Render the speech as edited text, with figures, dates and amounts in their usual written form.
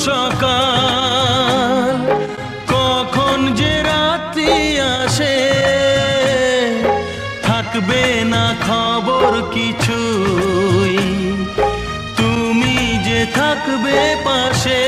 সকাল কখন যে রাত্রি আসে, থাকবে না খবর কিছুই, তুমি যে থাকবে পাশে।